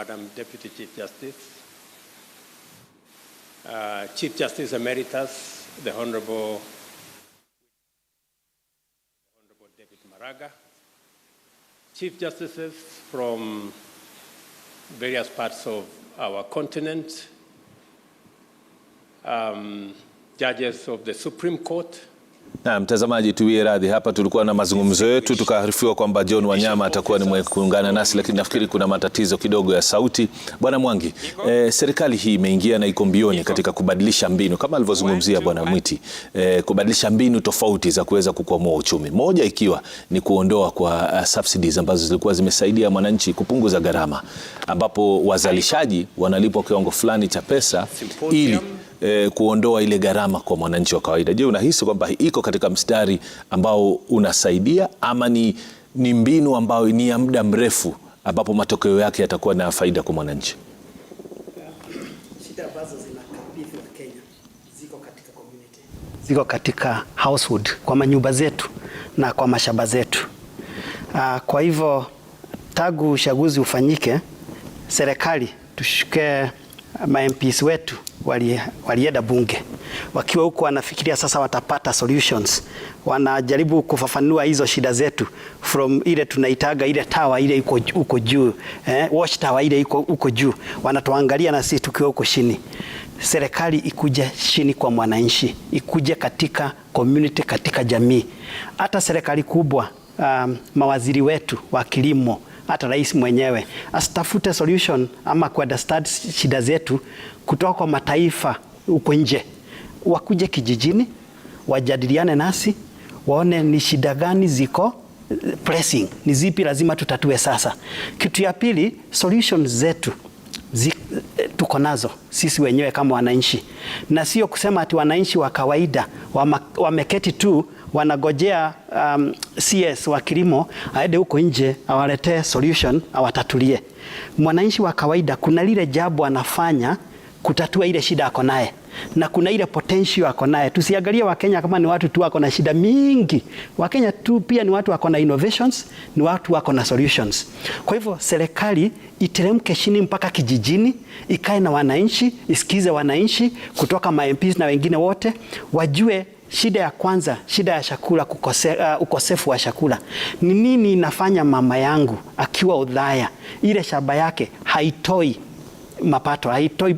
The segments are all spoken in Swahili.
Madam Deputy Chief Justice, Chief Justice Emeritus, the Honorable David Maraga, Chief Justices from various parts of our continent, judges of the Supreme Court. Na mtazamaji, tuwie radhi, hapa tulikuwa na mazungumzo yetu tukaarifiwa kwamba John Wanyama atakuwa ni mwenye kuungana nasi, lakini nafikiri kuna matatizo kidogo ya sauti. Bwana Mwangi, serikali hii imeingia na iko mbioni katika kubadilisha mbinu kama alivyozungumzia Bwana Mwiti, kubadilisha mbinu tofauti za kuweza kukwamua uchumi. Moja ikiwa ni kuondoa kwa subsidies ambazo zilikuwa zimesaidia mwananchi kupunguza gharama, ambapo wazalishaji wanalipwa kiwango fulani cha pesa ili kuondoa ile gharama kwa mwananchi wa kawaida. Je, unahisi kwamba iko katika mstari ambao unasaidia ama ni mbinu ambayo ni ya muda mrefu ambapo matokeo yake yatakuwa na faida kwa mwananchi? Shida ambazo zinakabili wa Kenya ziko katika community, ziko katika household, kwa manyumba zetu na kwa mashamba zetu. Kwa hivyo tangu uchaguzi ufanyike, serikali tushuke MPs wetu walienda bunge wakiwa huko wanafikiria sasa watapata solutions, wanajaribu kufafanua hizo shida zetu from ile tunaitaga ile tawa ile iko huko juu, watch tower ile iko huko juu, wanatuangalia na sisi tukiwa huko chini. Serikali ikuje chini kwa mwananchi, ikuje katika community, katika jamii. Hata serikali kubwa, mawaziri wetu wa kilimo, hata rais mwenyewe asitafute solution ama kuunderstand shida zetu kutoka kwa mataifa huko nje, wakuje kijijini, wajadiliane nasi, waone ni shida gani ziko pressing, ni zipi lazima tutatue sasa. Kitu ya pili, solutions zetu tuko nazo sisi wenyewe kama wananchi, na sio kusema ati wananchi wa kawaida wameketi tu wanagojea CS wa kilimo aende huko nje awaletee solution awatatulie. Mwananchi wa kawaida kuna lile jambo anafanya kutatua ile shida ako naye, na kuna ile potential ako naye. Tusiangalie Wakenya kama ni watu tu wako na shida mingi. Wakenya tu pia ni watu wako na innovations, ni watu wako na solutions. Kwa hivyo serikali iteremke chini mpaka kijijini, ikae na wananchi, isikize wananchi kutoka MPs na wengine wote, wajue shida ya kwanza, shida ya chakula, ukosefu wa chakula. Ni nini inafanya mama yangu akiwa Udhaya ile shamba yake haitoi mapato,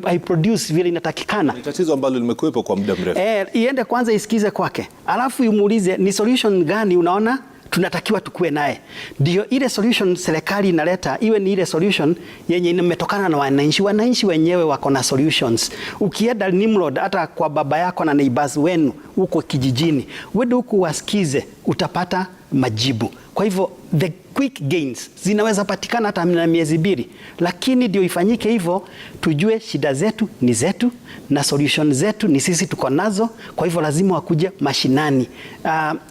haiproduce vile inatakikana? Ni tatizo ambalo limekuwepo kwa muda mrefu. Iende kwanza isikize kwake, alafu imuulize ni solution gani unaona tunatakiwa tukue naye. Ndio ile solution serikali inaleta iwe ni ile solution yenye imetokana na wananchi. Wananchi wenyewe wako na solutions. Ukienda Nimrod, hata kwa baba yako na neighbors wenu huko kijijini, wewe huko wasikize, utapata majibu. Kwa hivyo the quick gains zinaweza patikana hata na miezi 2, lakini ndio ifanyike hivyo, tujue shida zetu ni zetu na solution zetu ni sisi tuko nazo. Kwa hivyo lazima wakuje mashinani.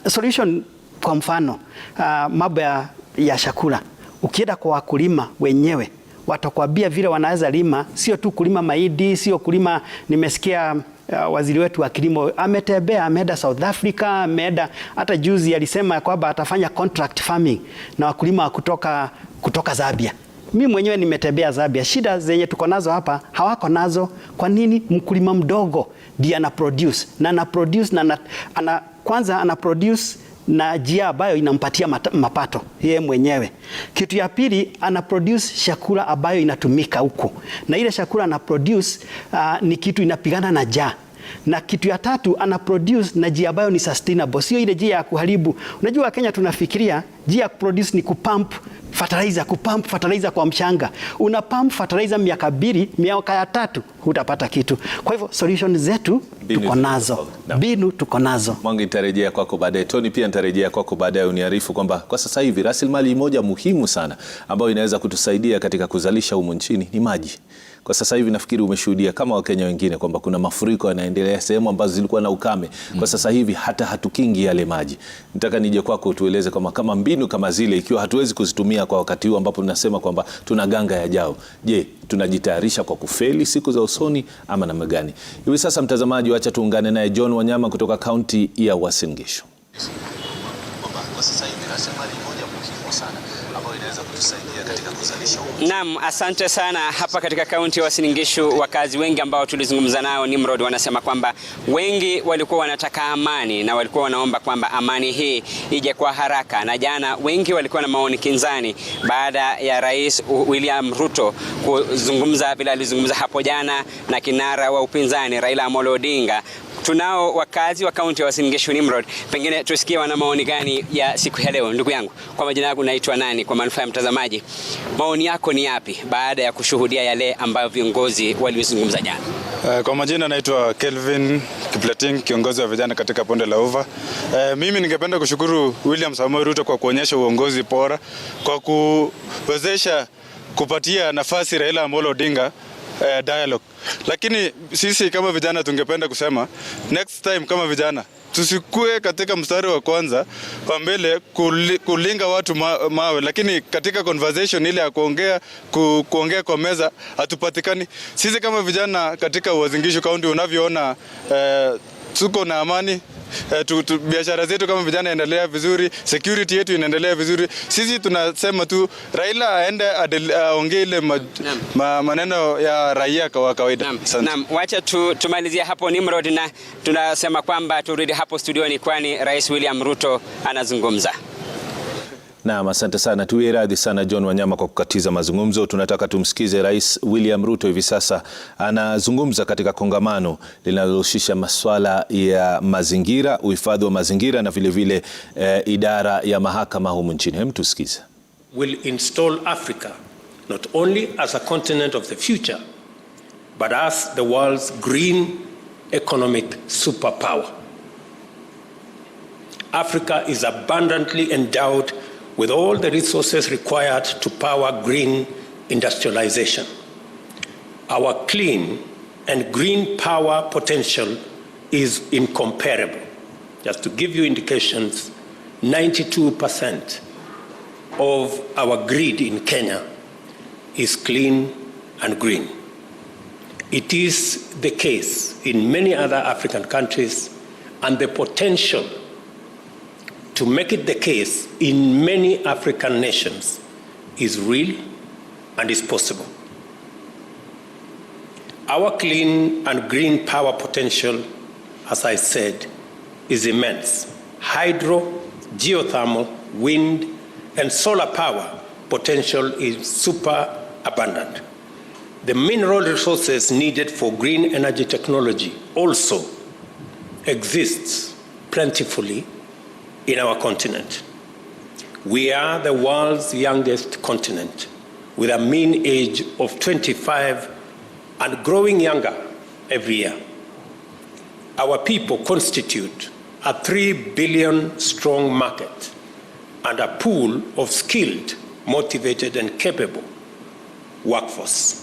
Solution kwa mfano, mambo ya chakula, ukienda kwa wakulima wenyewe watakwambia vile wanaweza lima, sio tu kulima mahindi, sio kulima. Nimesikia waziri wetu wa kilimo ametembea, ameenda South Africa, ameenda hata juzi alisema kwamba atafanya contract farming na wakulima kutoka Zambia. Mimi mwenyewe nimetembea Zambia. Shida zenye tuko nazo hapa hawako nazo. Kwa nini? Mkulima mdogo ndiye ana produce na kwanza ana produce na njia ambayo inampatia mapato yeye mwenyewe. Kitu ya pili, ana produce chakula ambayo inatumika huko, na ile chakula ana produce ni kitu inapigana na njaa. Na kitu ya tatu, ana produce na njia ambayo ni sustainable, sio ile njia ya kuharibu. Unajua Kenya tunafikiria njia ya kuproduce ni kupump fertilizer kwa mchanga. Una pump fertilizer miaka 2, miaka 3 hutapata kitu. Kwa hivyo solution zetu tuko nazo. Mbinu tuko nazo. Mwangi, nitarejea kwako baadaye. Tony, pia nitarejea kwako baadaye uniarifu kwamba kwa sasa hivi rasilimali moja muhimu sana ambayo inaweza kutusaidia katika kuzalisha humu nchini ni maji. Kwa sasa hivi nafikiri umeshuhudia kama Wakenya wengine kwamba kuna mafuriko yanaendelea sehemu ambazo zilikuwa na ukame. Kwa sasa hivi hata hatukingi yale maji. Nataka nije kwako tueleze kama mbinu kama zile, ikiwa hatuwezi kuzitumia kwa wakati huu ambapo tunasema kwamba tuna ganga yajao, je, tunajitayarisha kwa kufeli siku za usoni ama namna gani? Hivi sasa mtazamaji, acha tuungane naye John Wanyama kutoka kaunti ya Uasin Gishu. Kwa sasa hivi rasilimali moja muhimu sana ambayo inaweza kutusaidia katika kuzalisha. Naam, asante sana. Hapa katika kaunti ya Uasin Gishu, wakazi wengi ambao tulizungumza nao Nimrod, wanasema kwamba wengi walikuwa wanataka amani na walikuwa wanaomba kwamba amani hii ije kwa haraka, na jana wengi walikuwa na maoni kinzani baada ya Rais William Ruto kuzungumza bila alizungumza hapo jana na kinara wa upinzani Raila Amolo Odinga. Tunao wakazi wa kaunti ya Uasin Gishu Nimrod, pengine tusikie wana maoni gani ya siku ya leo. Ndugu yangu, kwa majina yako naitwa nani kwa manufaa ya mtazamaji? Maoni yako ni yapi baada ya kushuhudia yale ambayo viongozi walizungumza jana? Kwa majina naitwa Kelvin Kipleting, kiongozi wa vijana katika Bonde la Ufa. Mimi ningependa kushukuru William Samoei Ruto kwa kuonyesha uongozi bora, kwa kuwezesha kupatia nafasi Raila Amolo Odinga dialogue. Lakini sisi kama vijana tungependa kusema next time kama vijana tusikue katika mstari wa kwanza wa mbele kulinga watu mawe, lakini katika conversation ile ya kuongea kwa meza hatupatikani. Sisi kama vijana katika Uasin Gishu County unavyoona, tuko na amani. Biashara zetu kama vijana endelea vizuri, security yetu inaendelea vizuri. Sisi tunasema tu Raila aende aongee ile maneno ya raia kwa kawaida. Naam, wacha tumalizie hapo Nimrod, na tunasema kwamba turudi hapo studioni kwani Rais William Ruto anazungumza. Naam, asante sana. Tuwe radhi sana John Wanyama kwa kukatiza mazungumzo. Tunataka tumsikize Rais William Ruto hivi sasa anazungumza katika kongamano linalohusisha masuala ya mazingira, uhifadhi wa mazingira na vile idara ya mahakama humu nchini. Hem, tusikize. Will install Africa not only as a continent of the future but as the world's green economic superpower. Africa is abundantly endowed with all the resources required to power green industrialization. Our clean and green power potential is incomparable. Just to give you indications, 92% of our grid in Kenya is clean and green. It is the case in many other African countries, and the potential to make it the case in many African nations is real and is possible. Our clean and green power potential, as I said, is immense. Hydro, geothermal, wind, and solar power potential is super abundant. The mineral resources needed for green energy technology also exists plentifully in our continent. We are the world's youngest continent, with a mean age of 25 and growing younger every year. Our people constitute a 3 billion strong market and a pool of skilled, motivated, and capable workforce.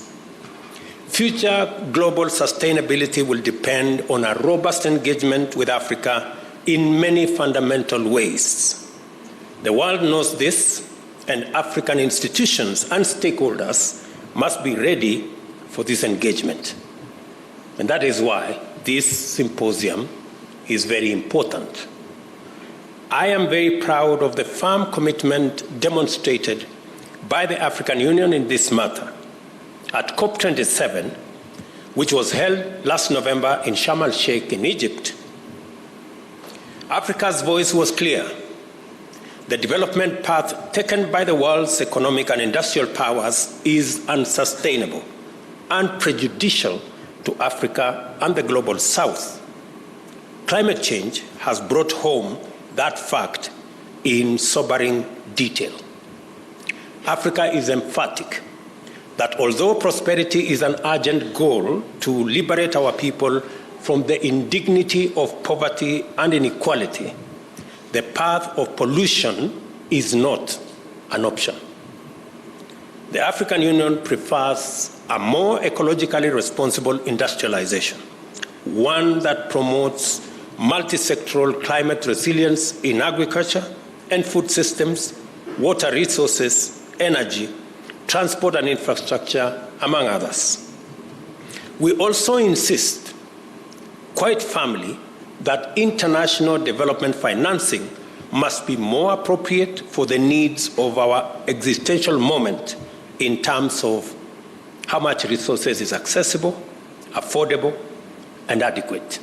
Future global sustainability will depend on a robust engagement with Africa in many fundamental ways. The world knows this, and African institutions and stakeholders must be ready for this engagement. And that is why this symposium is very important. I am very proud of the firm commitment demonstrated by the African Union in this matter. At COP27, which was held last November in Sharm el-Sheikh in Egypt, Africa's voice was clear. The development path taken by the world's economic and industrial powers is unsustainable and prejudicial to Africa and the global South. Climate change has brought home that fact in sobering detail. Africa is emphatic that although prosperity is an urgent goal to liberate our people from the indignity of poverty and inequality, the path of pollution is not an option. The African Union prefers a more ecologically responsible industrialization, one that promotes multi-sectoral climate resilience in agriculture and food systems, water resources, energy, transport and infrastructure, among others. We also insist quite firmly that international development financing must be more appropriate for the needs of our existential moment in terms of how much resources is accessible, affordable, and adequate.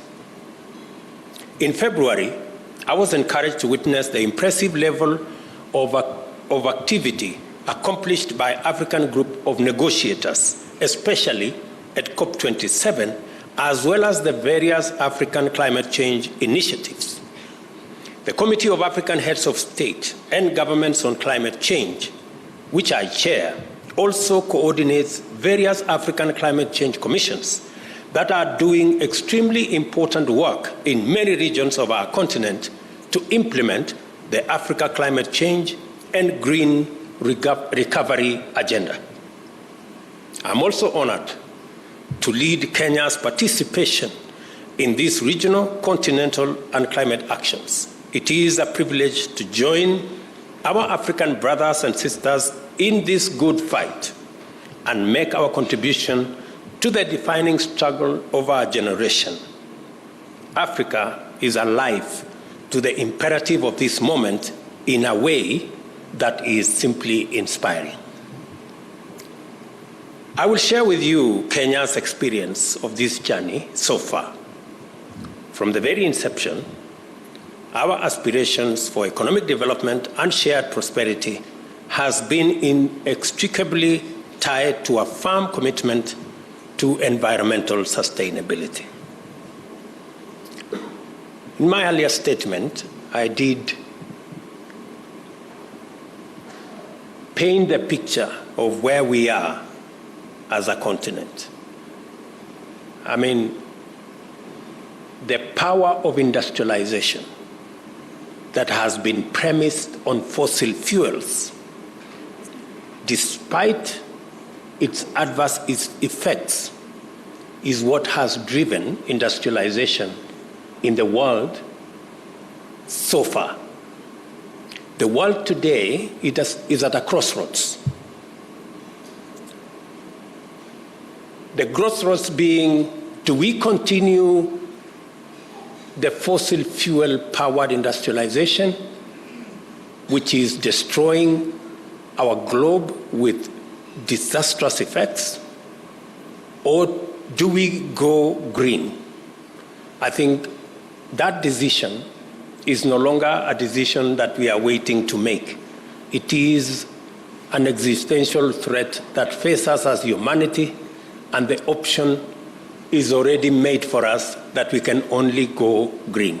In February, I was encouraged to witness the impressive level of activity accomplished by African group of negotiators, especially at COP27, as well as the various African climate change initiatives. The Committee of African Heads of State and Governments on Climate Change, which I chair, also coordinates various African climate change commissions that are doing extremely important work in many regions of our continent to implement the Africa climate change and green recovery agenda. I'm also honored to lead Kenya's participation in these regional, continental, and climate actions. It is a privilege to join our African brothers and sisters in this good fight and make our contribution to the defining struggle of our generation. Africa is alive to the imperative of this moment in a way that is simply inspiring. I will share with you Kenya's experience of this journey so far. From the very inception, our aspirations for economic development and shared prosperity has been inextricably tied to a firm commitment to environmental sustainability. In my earlier statement, I did paint the picture of where we are as a continent. I mean, the power of industrialization that has been premised on fossil fuels, despite its adverse effects, is what has driven industrialization in the world so far. The world today is at a crossroads. The crossroads being, do we continue the fossil fuel-powered industrialization, which is destroying our globe with disastrous effects, or do we go green? I think that decision is no longer a decision that we are waiting to make. It is an existential threat that faces us as humanity, and the option is already made for us that we can only go green.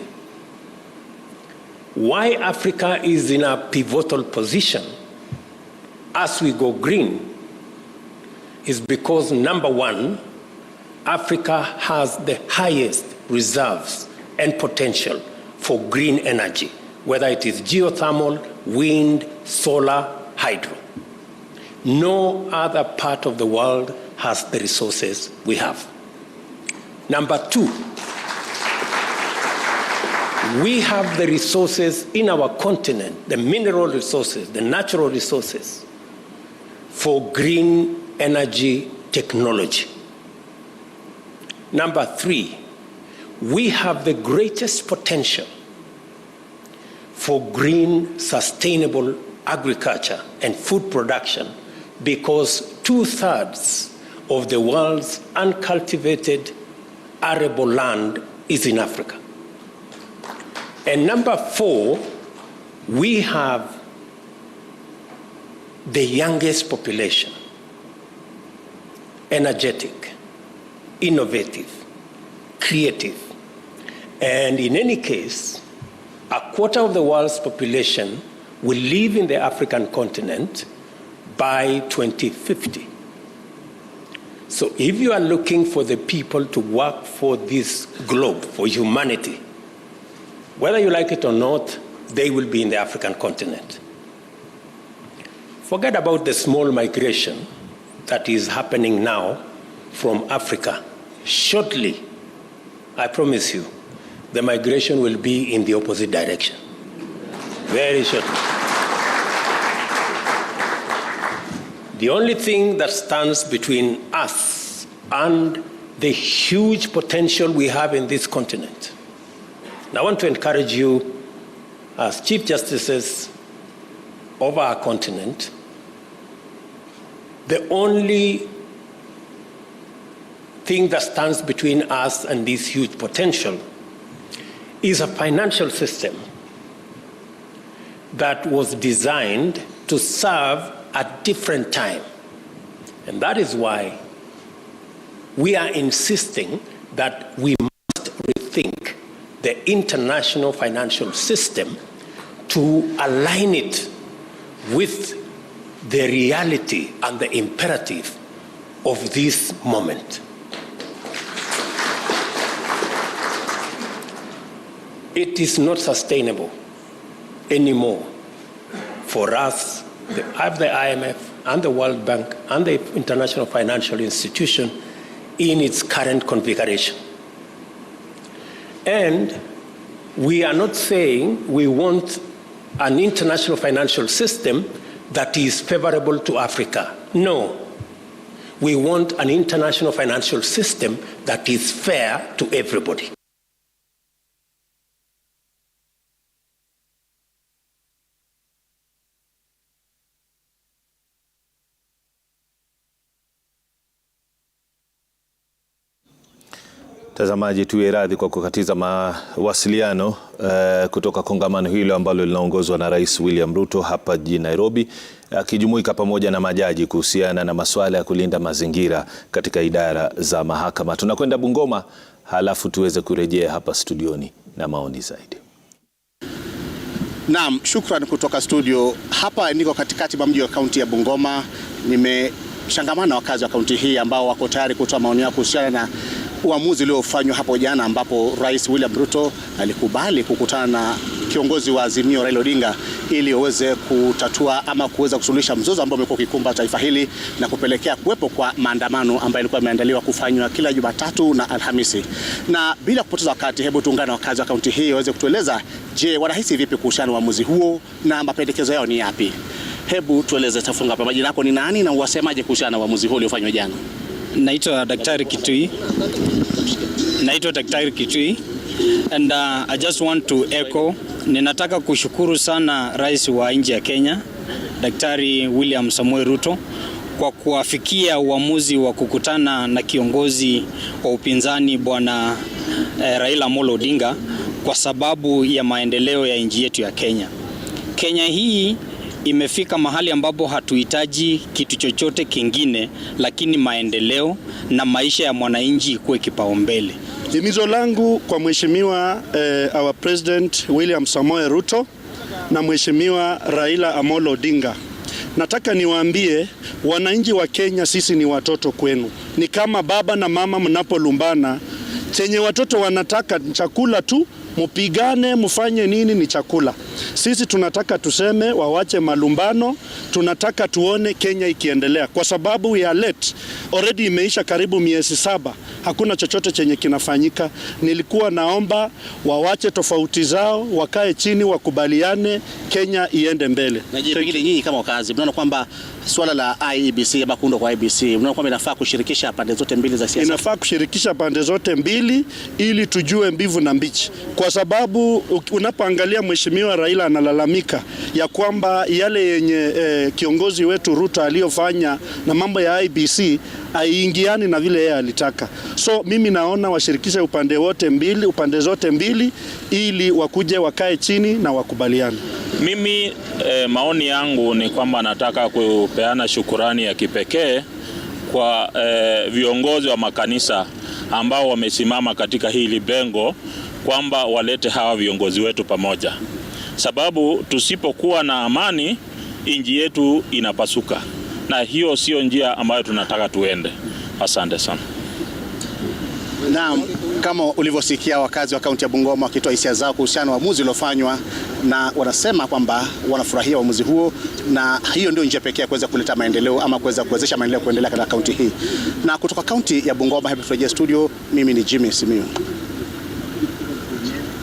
Why Africa is in a pivotal position as we go green is because, number one, Africa has the highest reserves and potential for green energy, whether it is geothermal, wind, solar, hydro. No other part of the world has the resources we have. Number two, we have the resources in our continent, the mineral resources, the natural resources, for green energy technology. Number three, we have the greatest potential for green, sustainable agriculture and food production because 2/3 of the world's uncultivated arable land is in Africa. And number four, we have the youngest population, energetic, innovative, creative. And in any case, 1/4 of the world's population will live in the African continent by 2050. So if you are looking for the people to work for this globe, for humanity, whether you like it or not, they will be in the African continent. Forget about the small migration that is happening now from Africa. Shortly, I promise you, the migration will be in the opposite direction. Very shortly. The only thing that stands between us and the huge potential we have in this continent. And I want to encourage you as Chief Justices of our continent, the only thing that stands between us and this huge potential is a financial system that was designed to serve a different time. And that is why we are insisting that we must rethink the international financial system to align it with the reality and the imperative of this moment. It is not sustainable anymore for us, the IMF and the World Bank and the International Financial Institution in its current configuration. And we are not saying we want an international financial system that is favorable to Africa. No. We want an international financial system that is fair to everybody. Tazamaji, tuwe radhi kwa kukatiza mawasiliano kutoka kongamano hilo ambalo linaongozwa na Rais William Ruto hapa jijini Nairobi, akijumuika pamoja na majaji kuhusiana na masuala ya kulinda mazingira katika idara za mahakama. Tunakwenda Bungoma, halafu tuweze kurejea hapa studioni na maoni zaidi. Naam, shukrani kutoka studio. Hapa niko katikati mwa mji wa kaunti ya Bungoma. Nimeshangamana na wakazi wa kaunti hii ambao wako tayari kutoa maoni yao kuhusiana na uamuzi uliofanywa hapo jana, ambapo Rais William Ruto alikubali kukutana na kiongozi wa Azimio Raila Odinga ili waweze kutatua ama kuweza kusuluhisha mzozo ambao umekuwa ukikumba taifa hili na kupelekea kuwepo kwa maandamano ambayo ilikuwa imeandaliwa kufanywa kila Jumatatu na Alhamisi. Na bila kupoteza wakati, hebu tuungane na wakazi wa kaunti hii waweze kutueleza, je, wanahisi vipi kuhusiana na uamuzi huo na mapendekezo yao ni yapi? Hebu tueleze, tafunga hapa, majina yako ni nani na uwasemaje kuhusiana na uamuzi huo uliofanywa jana? Naitwa Daktari Kitui and I just want to echo, ninataka kushukuru sana Rais wa nchi ya Kenya Daktari William Samoei Ruto kwa kuafikia uamuzi wa kukutana na kiongozi wa upinzani Bwana Raila Amolo Odinga kwa sababu ya maendeleo ya nchi yetu ya Kenya. Kenya hii imefika mahali ambapo hatuhitaji kitu chochote kingine, lakini maendeleo na maisha ya mwananchi kuwe kipaumbele. Himizo langu kwa Mheshimiwa our President William Samoei Ruto na Mheshimiwa Raila Amolo Odinga, nataka niwaambie wananchi wa Kenya, sisi ni watoto kwenu. Ni kama baba na mama mnapolumbana, chenye watoto wanataka chakula tu, mupigane mufanye nini, ni chakula. Sisi tunataka tuseme wawache malumbano, tunataka tuone Kenya ikiendelea, kwa sababu ya late already imeisha karibu miezi 7, hakuna chochote chenye kinafanyika. Nilikuwa naomba wawache tofauti zao, wakae chini, wakubaliane, Kenya iende mbele. Na je, pengine nyinyi kama wakazi mnaona kwamba swala la IEBC ama kuundwa kwa IEBC, mnaona kwamba inafaa kushirikisha pande zote mbili za siasa? Inafaa kushirikisha pande zote mbili ili tujue mbivu na mbichi, kwa sababu unapoangalia Mheshimiwa Raila analalamika ya kwamba yale yenye kiongozi wetu Ruto aliyofanya na mambo ya IEBC haiingiani na vile yeye alitaka. So mimi naona washirikishe upande zote mbili ili wakuje wakae chini na wakubaliane. Mimi maoni yangu ni kwamba nataka kupeana shukurani ya kipekee kwa viongozi wa makanisa ambao wamesimama katika hili bengo, kwamba walete hawa viongozi wetu pamoja, sababu tusipokuwa na amani nchi yetu inapasuka, na hiyo sio njia ambayo tunataka tuende. Asante sana. Naam, kama ulivyosikia wakazi wa kaunti ya Bungoma wakitoa hisia zao kuhusiana na uamuzi uliofanywa, na wanasema kwamba wanafurahia uamuzi huo, na hiyo ndio njia pekee ya kuweza kuleta maendeleo ama kuweza kuwezesha maendeleo kuendelea katika kaunti hii. Na kutoka kaunti ya Bungoma, hebu turejea studio, mimi ni Jimmy Simiyu.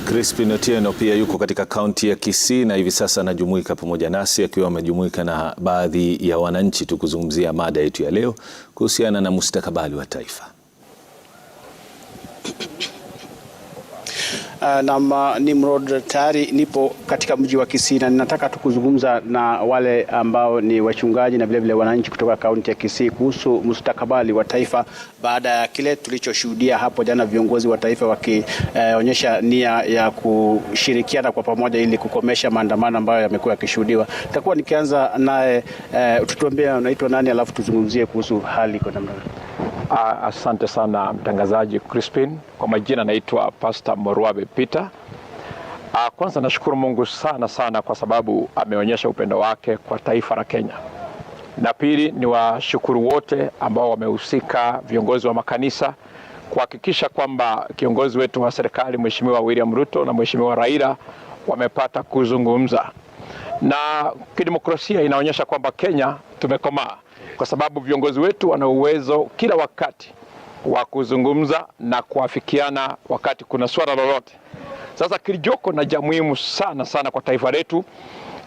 Crispin Otieno pia yuko katika kaunti ya Kisii na hivi sasa anajumuika pamoja nasi, akiwa amejumuika na baadhi ya wananchi tukuzungumzia mada yetu ya leo kuhusiana na mustakabali wa taifa. na Nimrod, tayari nipo katika mji wa Kisii na ninataka tukuzungumza na wale ambao ni wachungaji na vile wananchi kutoka kaunti ya Kisii kuhusu mustakabali wa taifa baada ya kile tulichoshuhudia hapo jana, viongozi wa taifa wakionyesha nia ya kushirikiana kwa pamoja ili kukomesha maandamano ambayo yamekuwa yakishuhudiwa. Nitakuwa nikianza naye, tutuambie unaitwa nani alafu tuzungumzie kuhusu hali kwa namna. Asante sana mtangazaji Crispin. Kwa majina naitwa Pastor Morwabe Peter. Kwanza nashukuru Mungu sana kwa sababu ameonyesha upendo wake kwa taifa la Kenya. Na pili ni washukuru wote ambao wamehusika, viongozi wa makanisa, kuhakikisha kwamba kiongozi wetu wa serikali Mheshimiwa William Ruto na Mheshimiwa Raila wamepata kuzungumza. Na kidemokrasia inaonyesha kwamba Kenya tumekomaa, kwa sababu viongozi wetu wana uwezo kila wakati wa kuzungumza na kuafikiana wakati kuna swala lolote. Sasa kilijoko na jambo muhimu sana kwa taifa letu,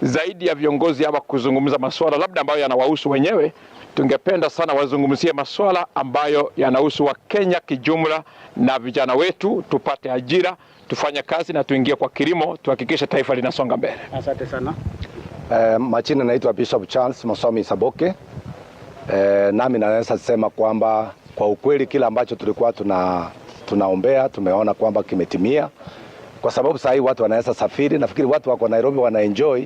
zaidi ya viongozi hapa kuzungumza masuala labda ambayo yanawahusu wenyewe, tungependa sana wazungumzie masuala ambayo yanahusu wa Kenya kijumla, na vijana wetu tupate ajira, tufanye kazi na tuingie kwa kilimo, tuhakikishe taifa linasonga mbele. Asante sana. Majina naitwa Bishop Charles Masomi Saboke. Nami naweza sema kwamba kwa ukweli kila ambacho tulikuwa tunaombea tumeona kwamba kimetimia, kwa sababu sasa hivi watu wanaweza safiri. Nafikiri watu wako Nairobi wanaenjoy,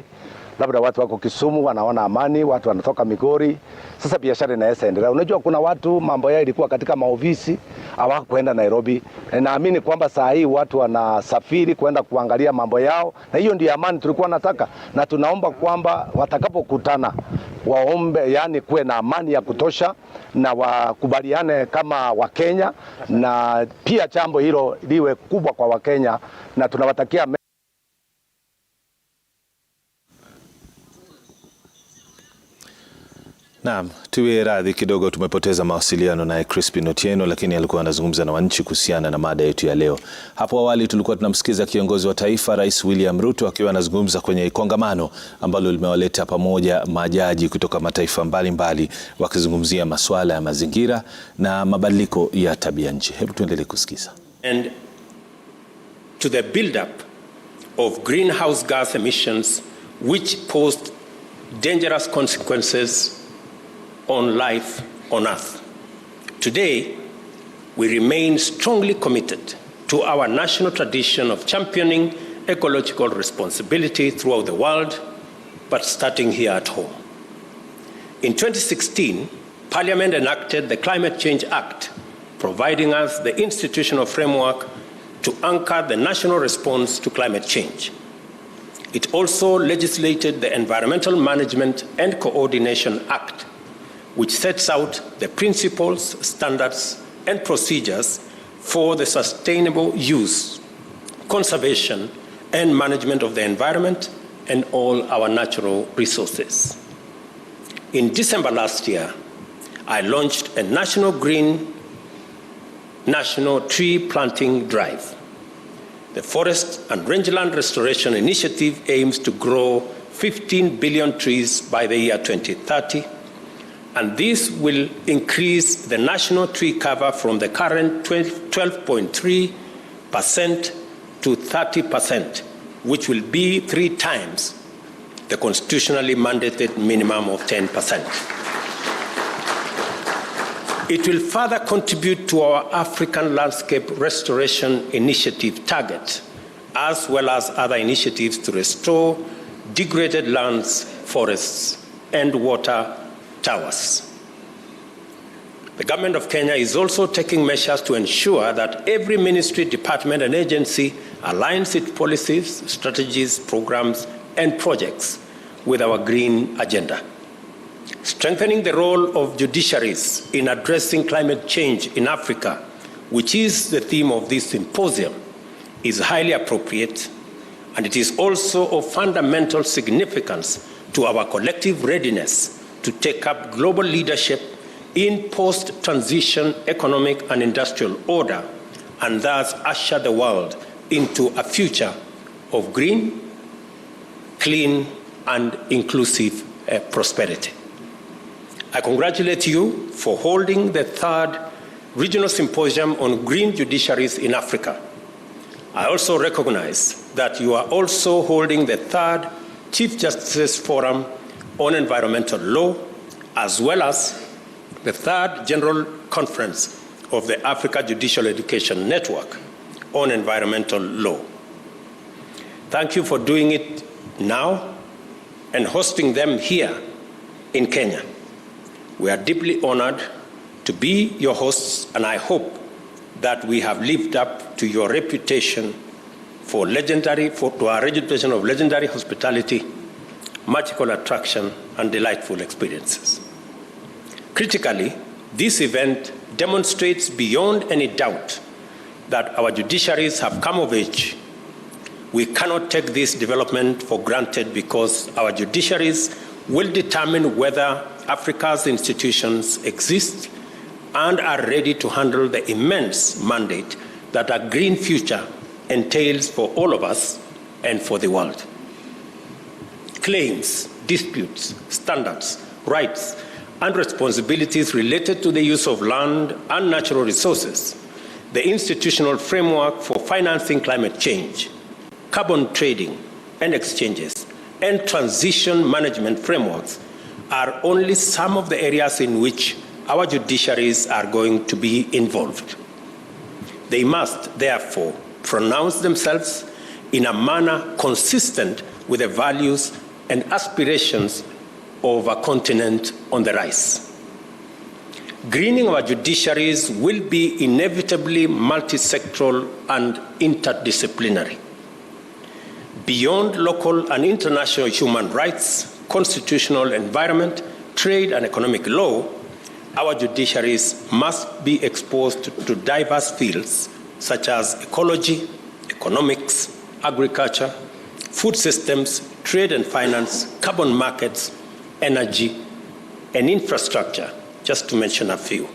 labda watu wako Kisumu wanaona amani, watu wanatoka Migori, sasa biashara inaweza endelea. Unajua kuna watu mambo yao ilikuwa katika maofisi, hawakwenda Nairobi. Naamini kwamba saa hii watu wanasafiri kwenda kuangalia mambo yao, na hiyo ndio amani tulikuwa nataka, na tunaomba kwamba watakapokutana waombe, yani kuwe na amani ya kutosha na wakubaliane kama Wakenya, na pia jambo hilo liwe kubwa kwa Wakenya, na tunawatakia Naam, tuwe radhi kidogo, tumepoteza mawasiliano naye Crispin Otieno, lakini alikuwa anazungumza na wananchi kuhusiana na mada yetu ya leo. Hapo awali tulikuwa tunamsikiza kiongozi wa taifa Rais William Ruto akiwa anazungumza kwenye kongamano ambalo limewaleta pamoja majaji kutoka mataifa mbalimbali wakizungumzia masuala ya mazingira na mabadiliko ya tabia nchi. Hebu tuendelee kusikiza. And to the build up of greenhouse gas emissions which posed dangerous consequences on life on Earth. Today, we remain strongly committed to our national tradition of championing ecological responsibility throughout the world, but starting here at home. In 2016, Parliament enacted the Climate Change Act, providing us the institutional framework to anchor the national response to climate change. It also legislated the Environmental Management and Coordination Act, which sets out the principles, standards, and procedures for the sustainable use, conservation, and management of the environment and all our natural resources. In December last year, I launched a national tree planting drive. The Forest and Rangeland Restoration Initiative aims to grow 15 billion trees by the year 2030, and this will increase the national tree cover from the current 12.3% to 30%, which will be 3 times the constitutionally mandated minimum of 10%. It will further contribute to our African Landscape Restoration Initiative target, as well as other initiatives to restore degraded lands, forests, and water towers. The government of Kenya is also taking measures to ensure that every ministry, department, and agency aligns its policies, strategies, programs, and projects with our green agenda. Strengthening the role of judiciaries in addressing climate change in Africa, which is the theme of this symposium, is highly appropriate, and it is also of fundamental significance to our collective readiness to take up global leadership in post-transition economic and industrial order, and thus usher the world into a future of green, clean, and inclusive prosperity. I congratulate you for holding the 3rd Regional Symposium on Green Judiciaries in Africa. I also recognize that you are also holding the 3rd Chief Justice Forum on Environmental Law, as well as the 3rd General Conference of the Africa Judicial Education Network on Environmental Law. Thank you for doing it now and hosting them here in Kenya. We are deeply honored to be your hosts, and I hope that we have lived up to your reputation to our reputation of legendary hospitality, magical attraction, and delightful experiences. Critically, this event demonstrates beyond any doubt that our judiciaries have come of age. We cannot take this development for granted because our judiciaries will determine whether Africa's institutions exist and are ready to handle the immense mandate that a green future entails for all of us and for the world. Claims, disputes, standards, rights, and responsibilities related to the use of land and natural resources, the institutional framework for financing climate change, carbon trading and exchanges, and transition management frameworks are only some of the areas in which our judiciaries are going to be involved. They must, therefore, pronounce themselves in a manner consistent with the values and aspirations of a continent on the rise. Greening our judiciaries will be inevitably multi-sectoral and interdisciplinary. Beyond local and international human rights, constitutional environment, trade, and economic law, our judiciaries must be exposed to diverse fields such as ecology, economics, agriculture, food systems, trade and finance, carbon markets, energy, and infrastructure, just to mention a few.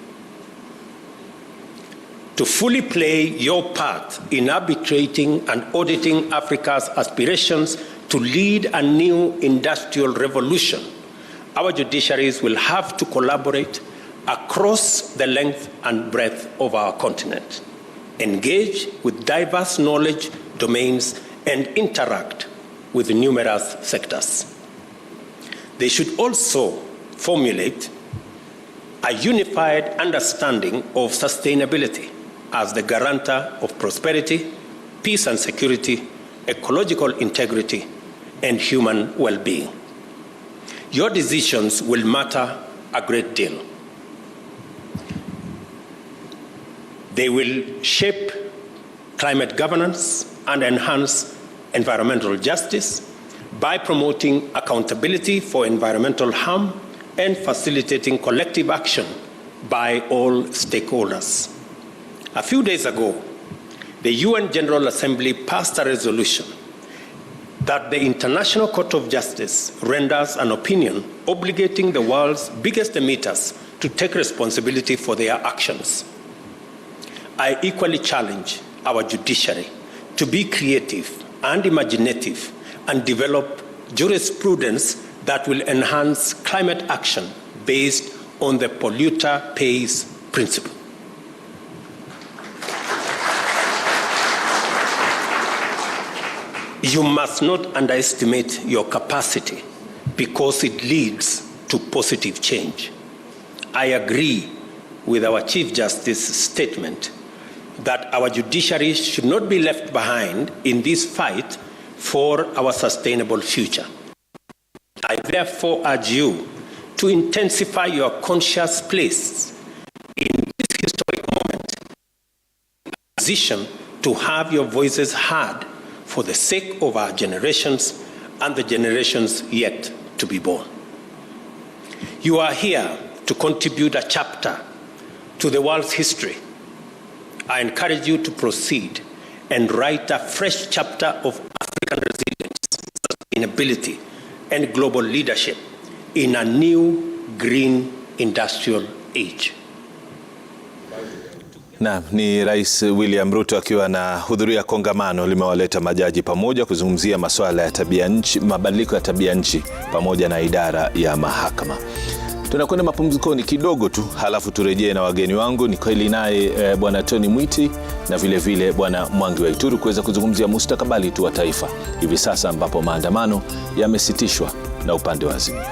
To fully play your part in arbitrating and auditing Africa's aspirations to lead a new industrial revolution, our judiciaries will have to collaborate across the length and breadth of our continent, engage with diverse knowledge domains, and interact with numerous sectors. They should also formulate a unified understanding of sustainability as the guarantor of prosperity, peace and security, ecological integrity, and human well-being. Your decisions will matter a great deal. They will shape climate governance and enhance environmental justice by promoting accountability for environmental harm and facilitating collective action by all stakeholders. A few days ago, the UN General Assembly passed a resolution that the International Court of Justice renders an opinion obligating the world's biggest emitters to take responsibility for their actions. I equally challenge our judiciary to be creative and imaginative and develop jurisprudence that will enhance climate action based on the polluter pays principle. You must not underestimate your capacity because it leads to positive change. I agree with our Chief Justice's statement that our judiciary should not be left behind in this fight for our sustainable future. I therefore urge you to intensify your conscious place in this historic moment, position to have your voices heard for the sake of our generations and the generations yet to be born. You are here to contribute a chapter to the world's history. I encourage you to proceed and write a fresh chapter of African resilience, sustainability, and global leadership in a new green industrial age. Na ni Rais William Ruto akiwa anahudhuria kongamano limewaleta majaji pamoja kuzungumzia masuala ya tabia nchi, mabadiliko ya tabia nchi pamoja na idara ya mahakama. Tunakwenda mapumzikoni kidogo tu, halafu turejee na wageni wangu. Ni kweli naye bwana Tony Mwiti na vile vile bwana Mwangi wa Ituru kuweza kuzungumzia mustakabali tu wa taifa hivi sasa ambapo maandamano yamesitishwa na upande wa Azimio.